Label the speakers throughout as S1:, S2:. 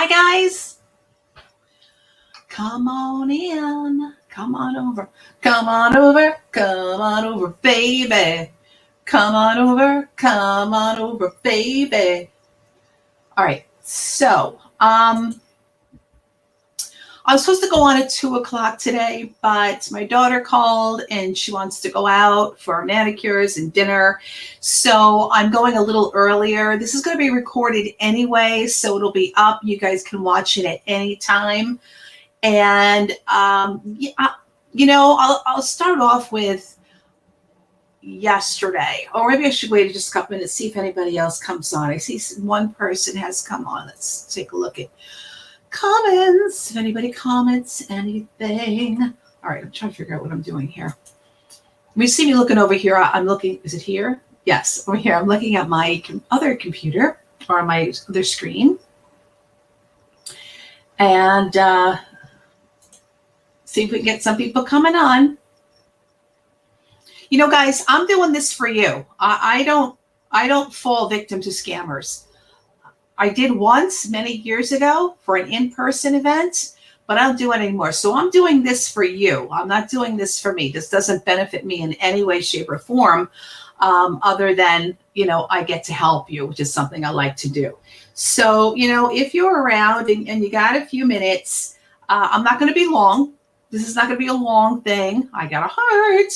S1: Hi, guys. Come on in. Come on over. Come on over. Come on over, baby. Come on over. Come on over, baby. All right. So, I was supposed to go on at 2:00 today, but my daughter called and she wants to go out for manicures and dinner. So I'm going a little earlier. This is going to be recorded anyway, so it'll be up. You guys can watch it at any time. And, I'll start off with yesterday, or maybe I should wait just a couple minutes, see if anybody else comes on. I see one person has come on. Let's take a look at comments. If anybody comments anything. All right, I'm trying to figure out what I'm doing here. When you see me looking over here, I'm looking, is it here? Yes, over here. I'm looking at my other computer or my other screen. And see if we can get some people coming on. You know, guys, I'm doing this for you. I don't fall victim to scammers. I did once many years ago for an in-person event, but I don't do it anymore. So I'm doing this for you. I'm not doing this for me. This doesn't benefit me in any way, shape, or form, other than, I get to help you, which is something I like to do. So, if you're around and you got a few minutes, I'm not going to be long. This is not going to be a long thing. I got a heart.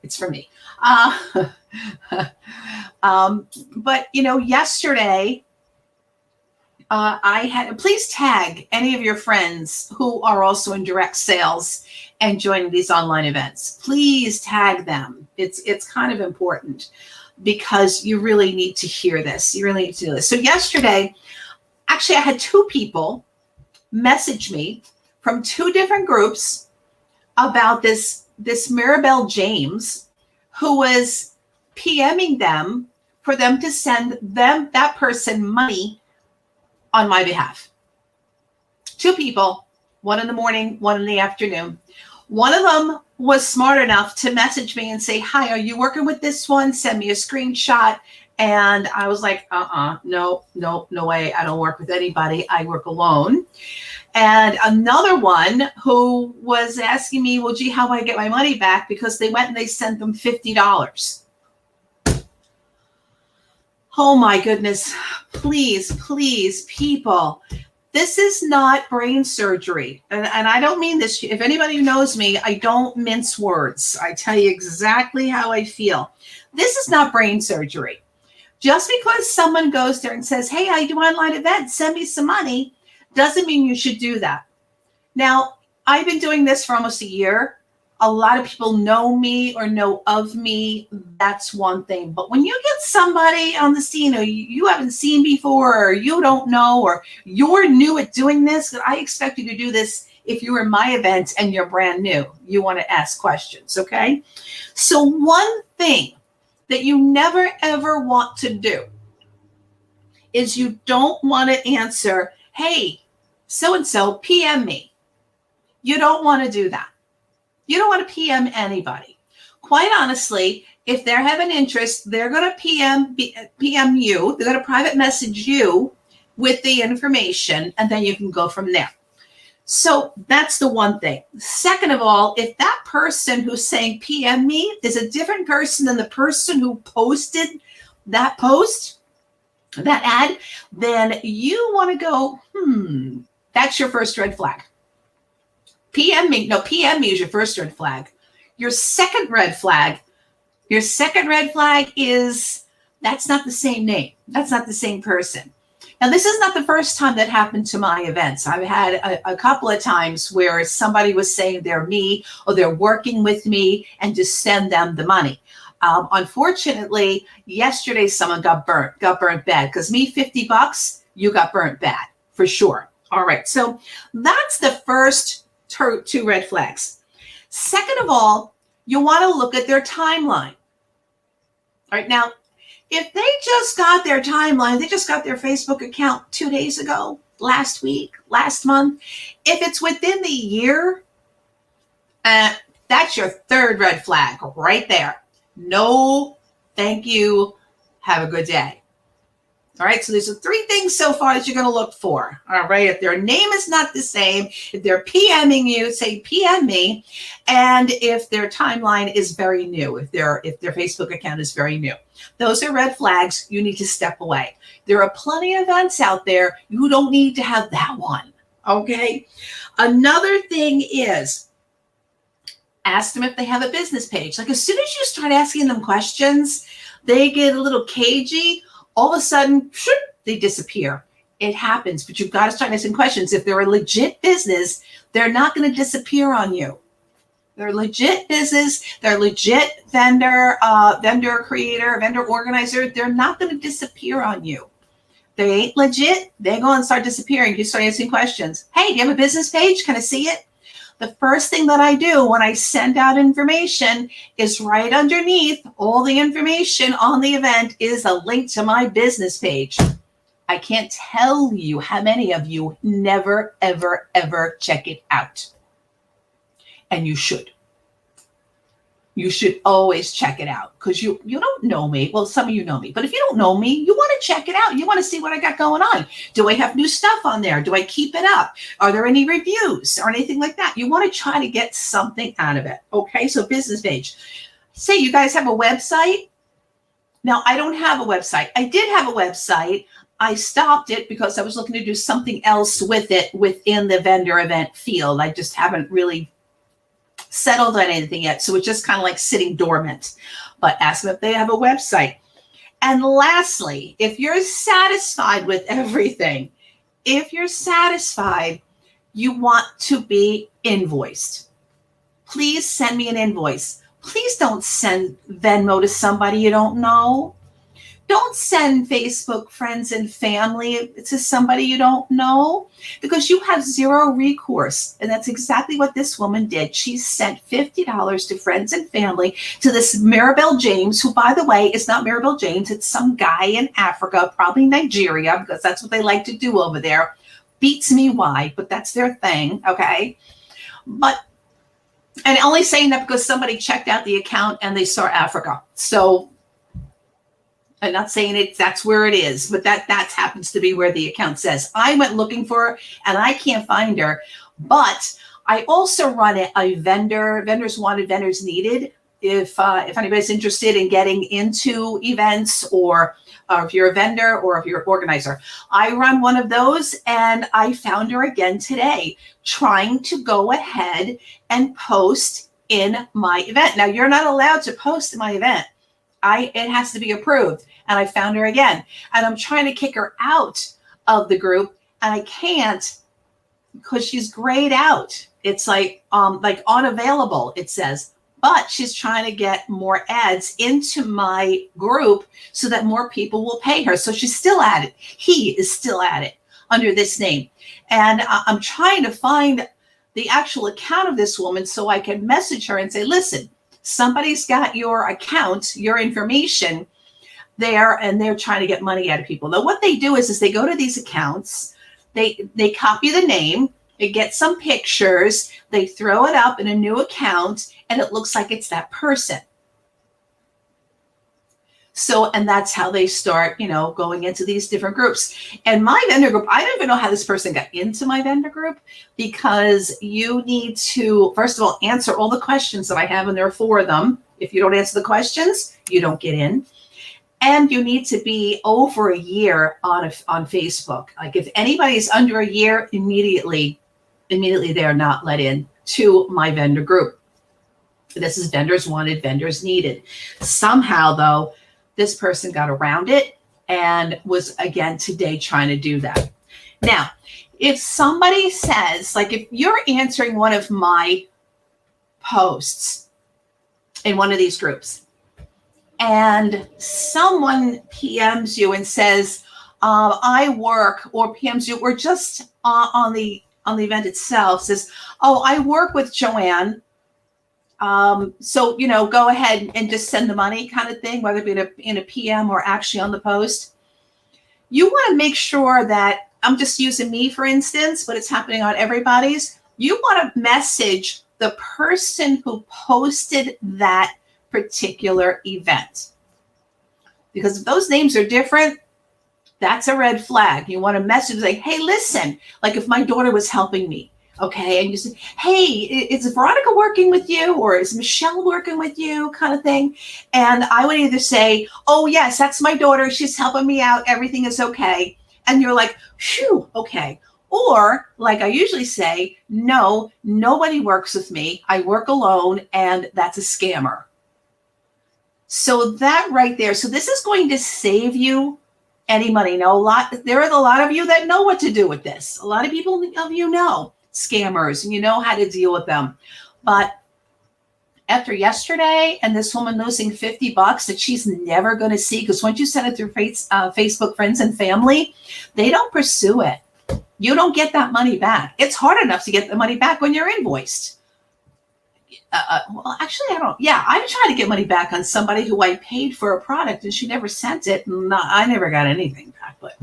S1: It's for me. But, yesterday, please tag any of your friends who are also in direct sales and joining these online events. Please tag them. It's kind of important because you really need to hear this. You really need to do this. So yesterday, actually, I had two people message me from two different groups about this Maribel James, who was PMing them for them to send that person money on my behalf. Two people, one in the morning, one in the afternoon. One of them was smart enough to message me and say, "Hi, are you working with this one? Send me a screenshot." And I was like, no way. I don't work with anybody. I work alone. And another one who was asking me, well, gee, how do I get my money back? Because they went and they sent them $50. Oh my goodness. Please, people, this is not brain surgery. And I don't mean this. If anybody knows me, I don't mince words. I tell you exactly how I feel. This is not brain surgery. Just because someone goes there and says, "Hey, I do online events, send me some money," doesn't mean you should do that. Now, I've been doing this for almost a year. A lot of people know me or know of me. That's one thing. But when you get somebody on the scene who you haven't seen before, or you don't know, or you're new at doing this, I expect you to do this if you're in my event and you're brand new. You want to ask questions, okay? So one thing that you never, ever want to do is you don't want to answer, "Hey, so-and-so, PM me." You don't want to do that. You don't want to PM anybody. Quite honestly, if they have an interest, they're going to PM you. They're going to private message you with the information, and then you can go from there. So that's the one thing. Second of all, if that person who's saying PM me is a different person than the person who posted that post, that ad, then you want to go, that's your first red flag. PM me is your first red flag. Your second red flag is that's not the same name. That's not the same person. Now, this is not the first time that happened to my events. I've had a couple of times where somebody was saying they're me or they're working with me and just send them the money. Unfortunately, yesterday someone got burnt bad because me, $50, you got burnt bad for sure. All right. So that's the first two red flags. Second of all, you want to look at their timeline. All right. Now, if they just got their timeline, they just got their Facebook account 2 days ago, last week, last month, if it's within the year, that's your third red flag right there. No, thank you. Have a good day. All right, so there's 3 things so far that you're going to look for. All right, if their name is not the same, if they're PMing you, say PM me, and if their timeline is very new, if their Facebook account is very new. Those are red flags. You need to step away. There are plenty of events out there. You don't need to have that one. Okay. Another thing is ask them if they have a business page. Like as soon as you start asking them questions, they get a little cagey. All of a sudden, they disappear. It happens, but you've got to start asking questions. If they're a legit business, they're not going to disappear on you. They're legit business. They're legit vendor creator, vendor organizer. They're not going to disappear on you. They ain't legit. They're going to start disappearing. You start asking questions. Hey, do you have a business page? Can I see it? The first thing that I do when I send out information is right underneath all the information on the event is a link to my business page. I can't tell you how many of you never, ever, ever check it out. And you should. You should always check it out because you don't know me. Well, some of you know me, but if you don't know me, you want to check it out. You want to see what I got going on. Do I have new stuff on there? Do I keep it up? Are there any reviews or anything like that? You want to try to get something out of it. Okay, so business page. Say you guys have a website. Now, I don't have a website. I did have a website. I stopped it because I was looking to do something else with it within the vendor event field. I just haven't really settled on anything yet. So it's just kind of like sitting dormant. But ask them if they have a website. And lastly, if you're satisfied with everything, if you're satisfied, you want to be invoiced. Please send me an invoice. Please don't send Venmo to somebody you don't know. Don't send Facebook friends and family to somebody you don't know because you have zero recourse. And that's exactly what this woman did. She sent $50 to friends and family to this Maribel James, who, by the way, is not Maribel James. It's some guy in Africa, probably Nigeria, because that's what they like to do over there. Beats me why, but that's their thing, okay? And only saying that because somebody checked out the account and they saw Africa. So I'm not saying that's where it is, but that happens to be where the account says. I went looking for her and I can't find her. But I also run a vendors wanted, vendors needed. If anybody's interested in getting into events or if you're a vendor or if you're an organizer, I run one of those and I found her again today trying to go ahead and post in my event. Now, you're not allowed to post in my event. It has to be approved. And I found her again. And I'm trying to kick her out of the group. And I can't because she's grayed out. It's like unavailable, it says. But she's trying to get more ads into my group so that more people will pay her. So she's still at it. He is still at it under this name. And I'm trying to find the actual account of this woman so I can message her and say, listen, somebody's got your account, your information there, and they're trying to get money out of people. Now, what they do is they go to these accounts, they copy the name, they get some pictures, they throw it up in a new account, and it looks like it's that person. So, and that's how they start, going into these different groups. And my vendor group, I don't even know how this person got into my vendor group because you need to, first of all, answer all the questions that I have in there for them. If you don't answer the questions, you don't get in. And you need to be over a year on Facebook. Like if anybody's under a year, immediately they are not let in to my vendor group. This is vendors wanted, vendors needed. Somehow, though, this person got around it and was, again, today trying to do that. Now, if somebody says, like if you're answering one of my posts in one of these groups and someone PMs you and says, I work, or PMs you, or just on the event itself says, oh, I work with Joanne. So, go ahead and just send the money kind of thing, whether it be in a PM or actually on the post. You want to make sure that, I'm just using me, for instance, but it's happening on everybody's. You want to message the person who posted that particular event. Because if those names are different, That's a red flag. You want to message like, hey, listen, like if my daughter was helping me, okay, and you say, hey, is Veronica working with you or is Michelle working with you, kind of thing. And I would either say, oh, yes, that's my daughter. She's helping me out. Everything is okay. And you're like, phew, okay. Or like I usually say, no, nobody works with me. I work alone, and that's a scammer. So that right there. So this is going to save you any money. Now, there are a lot of you that know what to do with this. A lot of people of you know scammers and you know how to deal with them. But after yesterday and this woman losing $50 that she's never going to see, because once you send it through Facebook friends and family, they don't pursue it. You don't get that money back. It's hard enough to get the money back when you're invoiced. Well, actually, I don't. Yeah, I'm trying to get money back on somebody who I paid for a product and she never sent it. And I never got anything back. But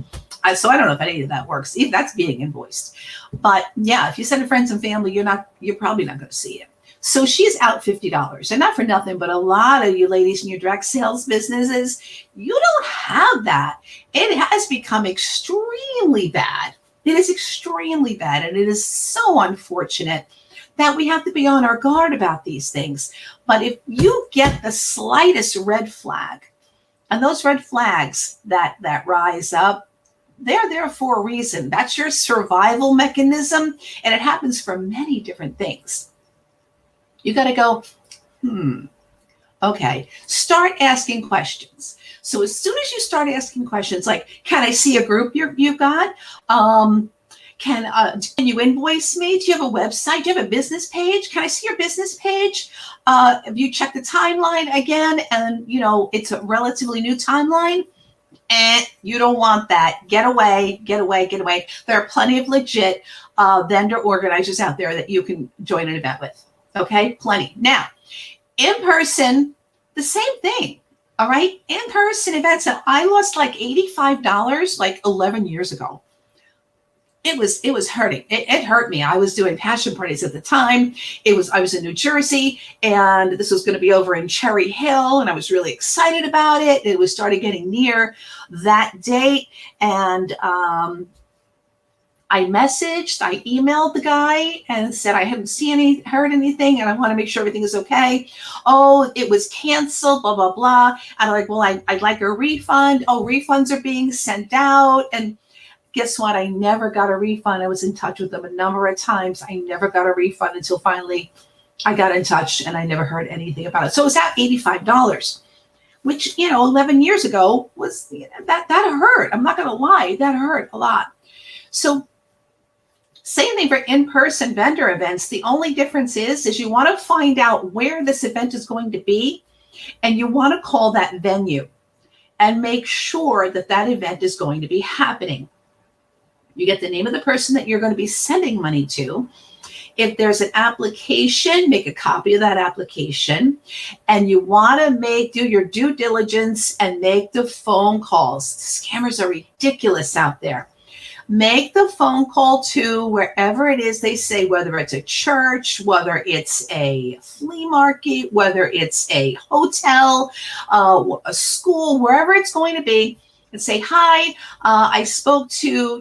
S1: so I don't know if any of that works. If that's being invoiced. But yeah, if you send to friends and family, you're probably not going to see it. So she's out $50, and not for nothing, but a lot of you ladies in your direct sales businesses, you don't have that. It has become extremely bad. It is extremely bad, and it is so unfortunate that we have to be on our guard about these things. But if you get the slightest red flag, and those red flags that rise up, they're there for a reason. That's your survival mechanism, and it happens for many different things. You got to go, okay, start asking questions. So as soon as you start asking questions, like, can I see a group you've got? Can you invoice me? Do you have a website? Do you have a business page? Can I see your business page? Have you checked the timeline again? And, it's a relatively new timeline. And you don't want that. Get away, get away, get away. There are plenty of legit vendor organizers out there that you can join an event with. Okay, plenty. Now, in person, the same thing. All right, in-person events. And I lost like $85 like 11 years ago. It was hurting. It hurt me. I was doing passion parties at the time. I was in New Jersey, and this was going to be over in Cherry Hill, and I was really excited about it. It was started getting near that date, and I emailed the guy and said I haven't heard anything, and I want to make sure everything is okay. Oh, it was canceled, blah blah blah. And I'm like, well, I'd like a refund. Oh, refunds are being sent out, and guess what? I never got a refund. I was in touch with them a number of times. I never got a refund until finally I got in touch, and I never heard anything about it. So it was at $85, which, 11 years ago was, that hurt. I'm not going to lie. That hurt a lot. So same thing for in-person vendor events. The only difference is you want to find out where this event is going to be, and you want to call that venue and make sure that event is going to be happening. You get the name of the person that you're going to be sending money to. If there's an application, make a copy of that application. And you want to do your due diligence and make the phone calls. Scammers are ridiculous out there. Make the phone call to wherever it is they say, whether it's a church, whether it's a flea market, whether it's a hotel, a school, wherever it's going to be. And say, hi, I spoke to,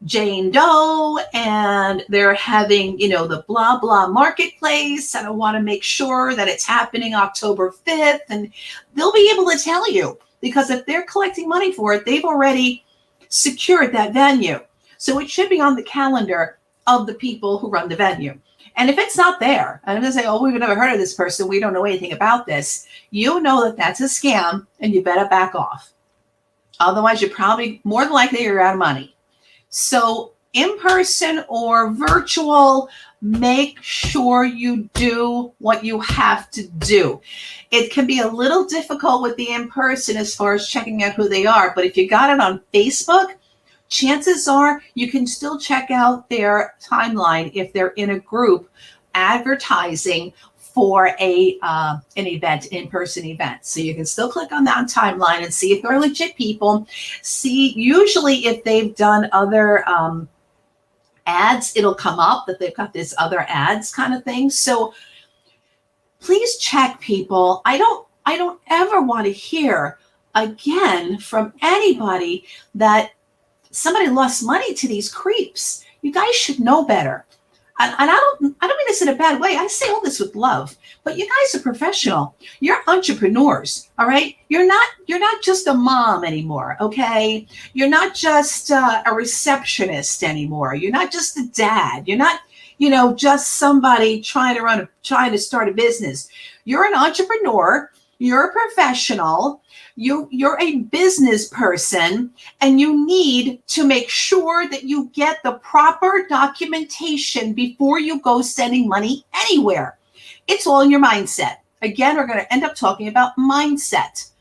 S1: Jane Doe, and they're having, the blah, blah marketplace. And I want to make sure that it's happening October 5th. And they'll be able to tell you, because if they're collecting money for it, they've already secured that venue. So it should be on the calendar of the people who run the venue. And if it's not there, and I'm going to say, oh, we've never heard of this person, we don't know anything about this, you know that that's a scam, and you better back off. Otherwise, you're probably more than likely you're out of money. So in person or virtual, make sure you do what you have to do. It can be a little difficult with the in-person as far as checking out who they are. But if you got it on Facebook, chances are you can still check out their timeline if they're in a group advertising for an event, in-person event. So you can still click on that timeline and see if they're legit people. See, usually if they've done other ads, it'll come up that they've got this other ads kind of thing. So please check, people. I don't ever want to hear again from anybody that somebody lost money to these creeps. You guys should know better. And I don't mean this in a bad way. I say all this with love, but you guys are professional. You're entrepreneurs, all right? You're not just a mom anymore, okay? You're not just a receptionist anymore. You're not just a dad. You're not, just somebody trying to start a business. You're an entrepreneur. You're a professional. You're a business person, and you need to make sure that you get the proper documentation before you go sending money anywhere. It's all in your mindset. Again, we're going to end up talking about mindset.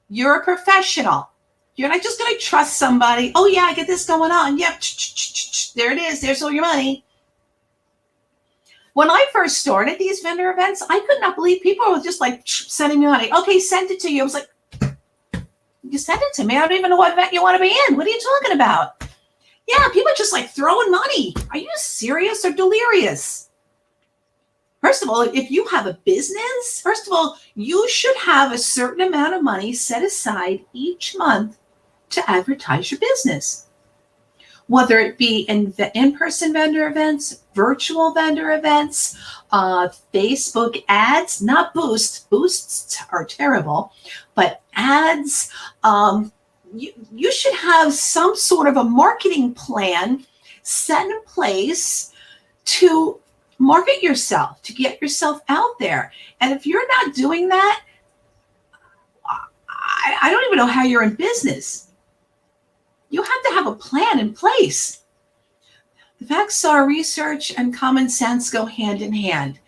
S1: You're a professional. You're not just going to trust somebody. Oh, yeah, I get this going on. Yep. There it is. There's all your money. When I first started these vendor events, I could not believe people were just like sending me money. Okay, send it to you. I was like, you send it to me. I don't even know what event you want to be in. What are you talking about? Yeah, people are just like throwing money. Are you serious or delirious? First of all, if you have a business, first of all, you should have a certain amount of money set aside each month to advertise your business. Whether it be in-person vendor events, virtual vendor events, Facebook ads, not boosts. Boosts are terrible, but ads. You should have some sort of a marketing plan set in place to market yourself, to get yourself out there. And if you're not doing that, I don't even know how you're in business. You have to have a plan in place. The facts are research and common sense go hand in hand.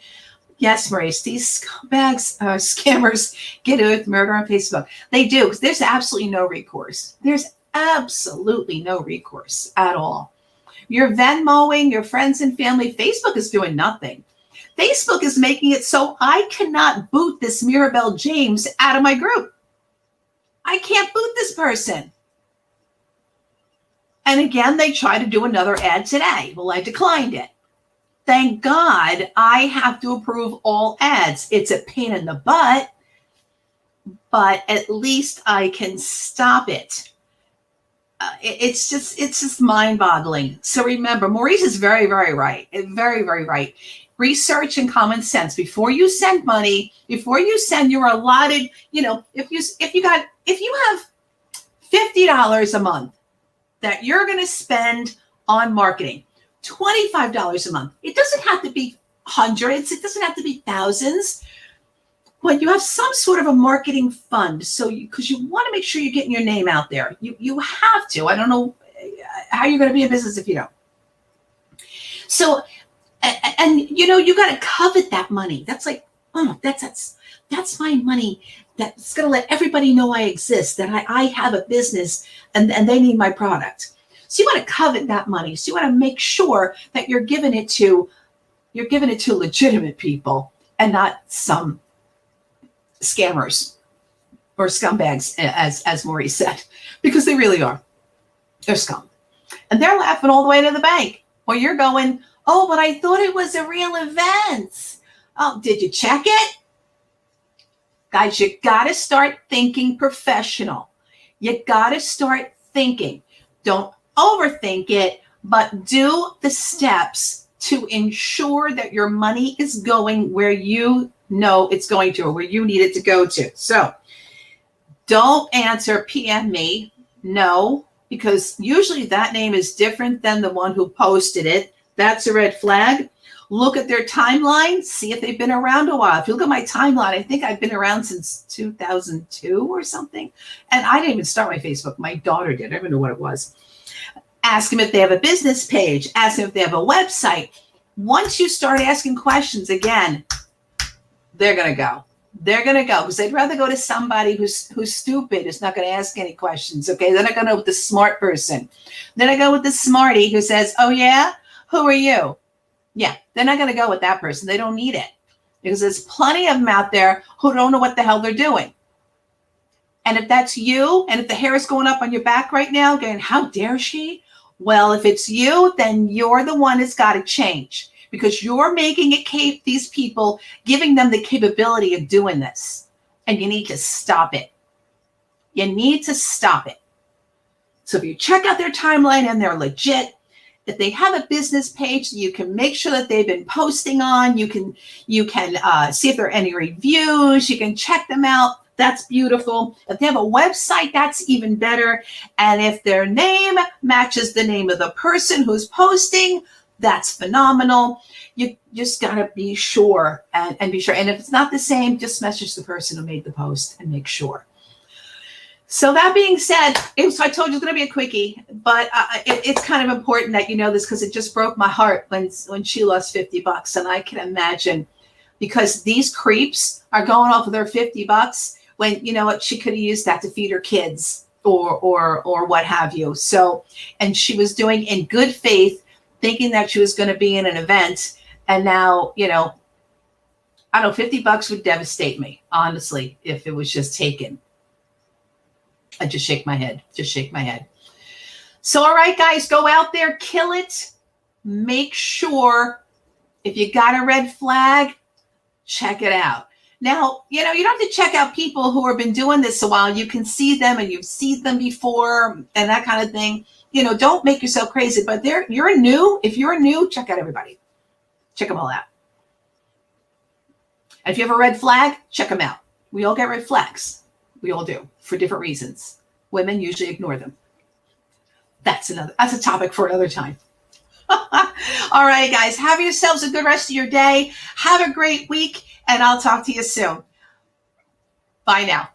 S1: Yes, Maurice, these scammers get away with murder on Facebook. They do, because there's absolutely no recourse. There's absolutely no recourse at all. You're Venmoing your friends and family. Facebook is doing nothing. Facebook is making it so I cannot boot this Mirabelle James out of my group. I can't boot this person. And again, they tried to do another ad today. Well, I declined it. Thank God I have to approve all ads. It's a pain in the butt, but at least I can stop it. It's just mind-boggling. So remember, Maurice is very, very right. Very, very right. Research and common sense. Before you send money, before you send your allotted, if you have $50 a month that you're going to spend on marketing, $25 a month. It doesn't have to be hundreds. It doesn't have to be thousands. But you have some sort of a marketing fund. So because you want to make sure you're getting your name out there. You have to. I don't know how you're going to be in business if you don't. So, and you got to covet that money. That's like, that's my money. That's going to let everybody know I exist, that I have a business and they need my product. So you want to covet that money. So you want to make sure that you're giving it to legitimate people and not some scammers or scumbags, as Maurice said, because they really are. They're scum. And they're laughing all the way to the bank. Well, you're going, oh, but I thought it was a real event. Oh, did you check it? Guys, you got to start thinking professional. You got to start thinking. Don't overthink it, but do the steps to ensure that your money is going where you know it's going to, or where you need it to go to. So don't answer PM me. No, because usually that name is different than the one who posted it. That's a red flag. Look at their timeline, see if they've been around a while. If you look at my timeline, I think I've been around since 2002 or something. And I didn't even start my Facebook. My daughter did. I don't even know what it was. Ask them if they have a business page. Ask them if they have a website. Once you start asking questions, again, they're going to go. They're going to go because they'd rather go to somebody who's stupid, who's not going to ask any questions, okay? They're not going to go with the smart person. Then I go with the smarty who says, oh, yeah? Who are you? Yeah, they're not going to go with that person. They don't need it because there's plenty of them out there who don't know what the hell they're doing. And if that's you, and if the hair is going up on your back right now, going, how dare she? Well, if it's you, then you're the one that's got to change because you're making it these people, giving them the capability of doing this. And you need to stop it. You need to stop it. So if you check out their timeline and they're legit, if they have a business page, you can make sure that they've been posting on. You can see if there are any reviews. You can check them out. That's beautiful. If they have a website, that's even better. And if their name matches the name of the person who's posting, that's phenomenal. You just got to be sure and be sure. And if it's not the same, just message the person who made the post and make sure. So that being said, I told you it's going to be a quickie, but it's kind of important that you know this because it just broke my heart when she lost $50. And I can imagine, because these creeps are going off of their $50 when, you know what, she could have used that to feed her kids or what have you. So, and she was doing in good faith, thinking that she was going to be in an event. And now, you know, I don't know, $50 would devastate me, honestly, if it was just taken. I just shake my head. So, all right, guys, go out there, kill it. Make sure if you got a red flag, check it out. Now, you know, you don't have to check out people who have been doing this a while. You can see them and you've seen them before and that kind of thing. You know, don't make yourself crazy, but if you're new, check out everybody. Check them all out. And if you have a red flag, check them out. We all get red flags. We all do, for different reasons. Women usually ignore them. That's a topic for another time. All right, guys, have yourselves a good rest of your day. Have a great week, and I'll talk to you soon. Bye now.